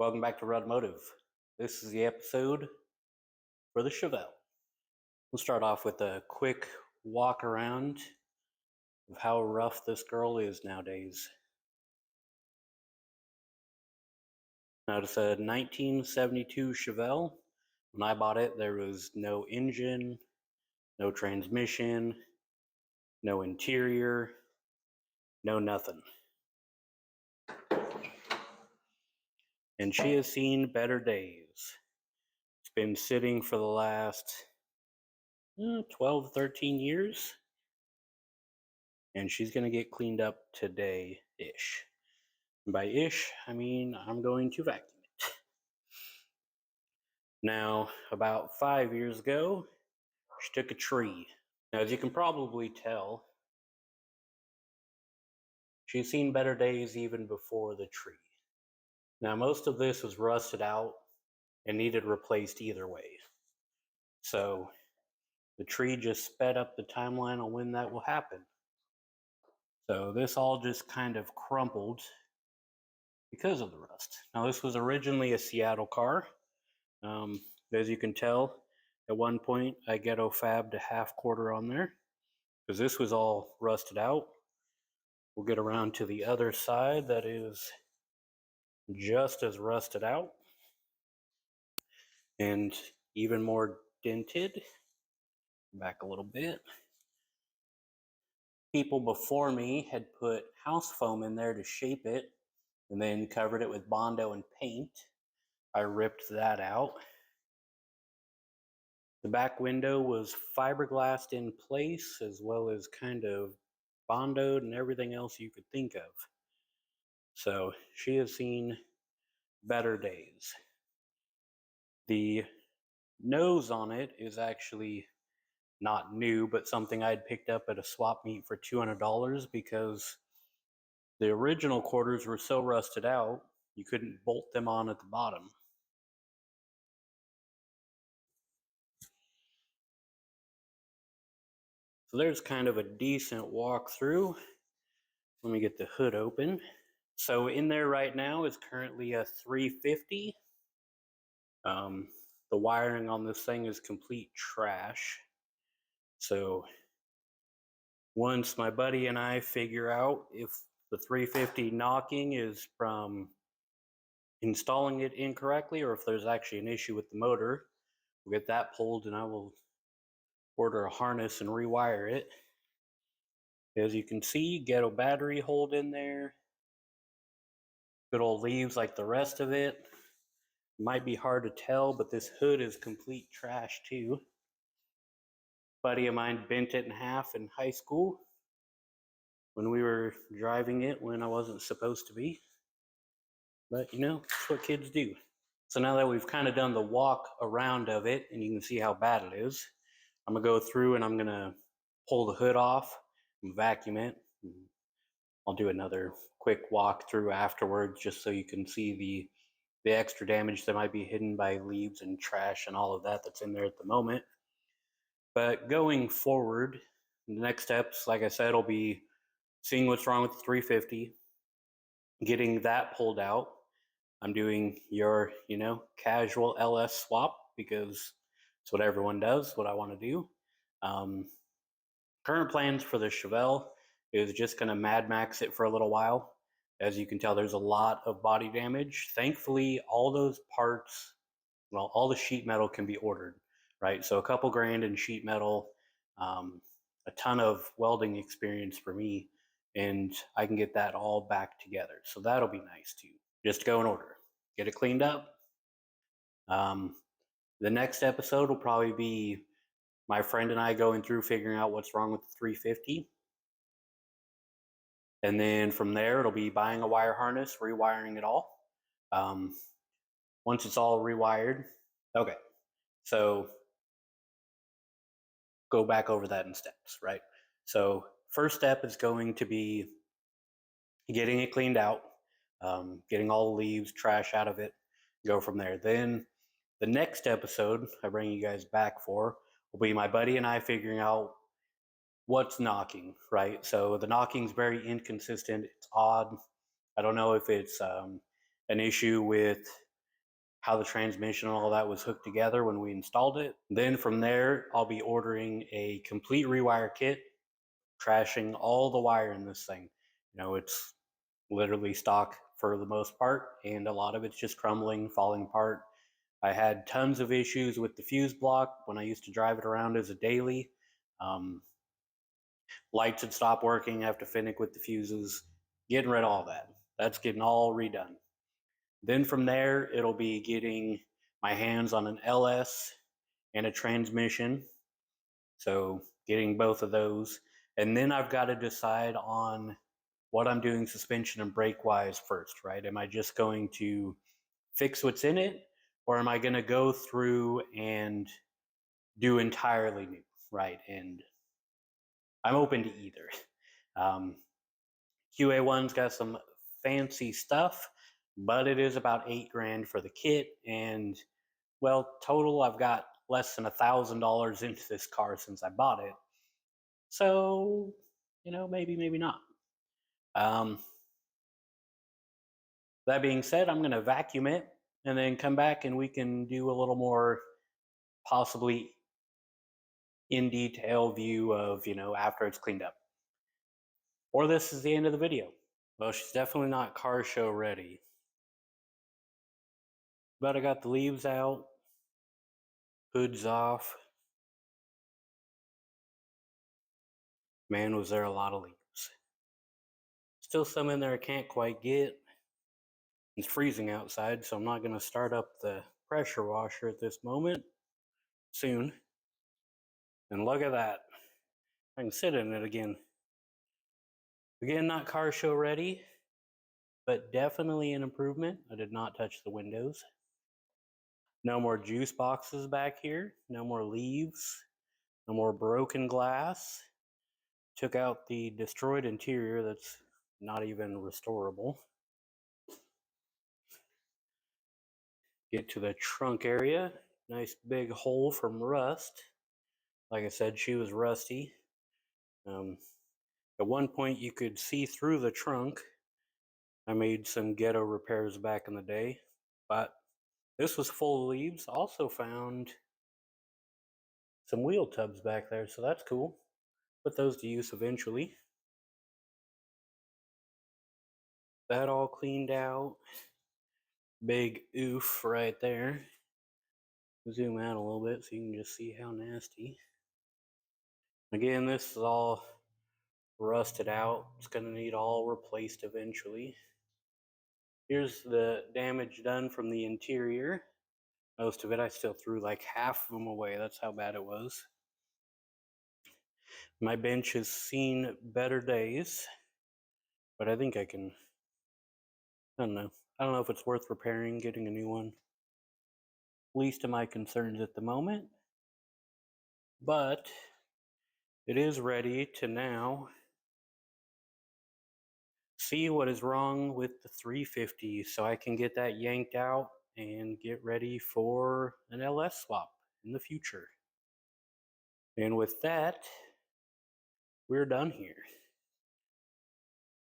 Welcome back to Automotive. This is the episode for the Chevelle. We'll start off with a quick walk around of how rough this girl is nowadays. Now, it's a 1972 Chevelle. When I bought it, there was no engine, no transmission, no interior, no nothing. And she has seen better days. It's been sitting for the last 12, 13 years. And she's going to get cleaned up today-ish. And by ish, I mean I'm going to vacuum it. Now, about 5 years ago, she took a tree. Now, as you can probably tell, she's seen better days even before the tree. Now, most of this was rusted out and needed replaced either way. So, the tree just sped up the timeline on when that will happen. So, this all just kind of crumpled because of the rust. Now, this was originally a Seattle car. As you can tell, at one point I ghetto fabbed a half quarter on there because this was all rusted out. We'll get around to the other side that is just as rusted out and even more dented. Back a little bit. People before me had put house foam in there to shape it and then covered it with Bondo and paint. I ripped that out. The back window was fiberglassed in place, as well as kind of bondoed and everything else you could think of. So she has seen better days. The nose on it is actually not new, but something I'd picked up at a swap meet for $200 because the original quarters were so rusted out, you couldn't bolt them on at the bottom. So there's kind of a decent walkthrough. Let me get the hood open. So in there right now is currently a 350. The wiring on this thing is complete trash. So once my buddy and I figure out if the 350 knocking is from installing it incorrectly or if there's actually an issue with the motor, we'll get that pulled and I will order a harness and rewire it. As you can see, ghetto battery hold in there. Good old leaves like the rest of it. Might be hard to tell, but this hood is complete trash too. A buddy of mine bent it in half in high school when we were driving it when I wasn't supposed to be. But you know, that's what kids do. So now that we've kind of done the walk around of it and you can see how bad it is, I'm gonna go through and I'm gonna pull the hood off and vacuum it. I'll do another quick walk through afterwards just so you can see the extra damage that might be hidden by leaves and trash and all of that that's in there at the moment. But going forward, the next steps, like I said, will be seeing what's wrong with the 350, getting that pulled out. I'm doing your, casual LS swap because it's what everyone does, what I want to do. Current plans for the Chevelle is just going to Mad Max it for a little while. As you can tell, there's a lot of body damage. Thankfully, all those parts, all the sheet metal can be ordered, right? So a couple grand in sheet metal, a ton of welding experience for me, and I can get that all back together. So that'll be nice too. Just go in order, get it cleaned up. The next episode will probably be my friend and I going through figuring out what's wrong with the 350. And then from there, it'll be buying a wire harness, rewiring it all. Once it's all rewired, okay, so go back over that in steps, right? So first step is going to be getting it cleaned out, getting all the leaves, trash out of it, go from there. Then the next episode I bring you guys back for will be my buddy and I figuring out what's knocking, right? So the knocking's very inconsistent. It's odd. I don't know if it's an issue with how the transmission and all that was hooked together when we installed it. Then from there, I'll be ordering a complete rewire kit, trashing all the wire in this thing. It's literally stock for the most part, and a lot of it's just crumbling, falling apart. I had tons of issues with the fuse block when I used to drive it around as a daily. Lights had stopped working, I have to finick with the fuses, getting rid of all that. That's getting all redone. Then from there, it'll be getting my hands on an LS and a transmission. So getting both of those. And then I've got to decide on what I'm doing suspension and brake wise first, right? Am I just going to fix what's in it, or am I going to go through and do entirely new, right? And I'm open to either. QA1's got some fancy stuff, but it is about $8,000 for the kit. And well, total, I've got less than $1,000 into this car since I bought it. So, maybe not. That being said, I'm going to vacuum it and then come back and we can do a little more possibly in detail view of, after it's cleaned up. Or this is the end of the video. Well, she's definitely not car show ready. But I got the leaves out, hood's off. Man, was there a lot of leaves. Still some in there I can't quite get. It's freezing outside, so I'm not going to start up the pressure washer at this moment. Soon. And look at that. I can sit in it again. Again, not car show ready, but definitely an improvement. I did not touch the windows. No more juice boxes back here. No more leaves. No more broken glass. Took out the destroyed interior that's not even restorable. Get to the trunk area. Nice big hole from rust. Like I said, she was rusty. At one point you could see through the trunk. I made some ghetto repairs back in the day, but this was full of leaves. Also found some wheel tubs back there, so that's cool. Put those to use eventually. That all cleaned out. Big oof right there. Zoom out a little bit so you can just see how nasty. Again, this is all rusted out. It's going to need all replaced eventually. Here's the damage done from the interior. Most of it, I still threw like half of them away. That's how bad it was. My bench has seen better days, but I think I can, I don't know. I don't know if it's worth repairing, getting a new one. Least of my concerns at the moment. But it is ready to now see what is wrong with the 350 so I can get that yanked out and get ready for an LS swap in the future. And with that, we're done here.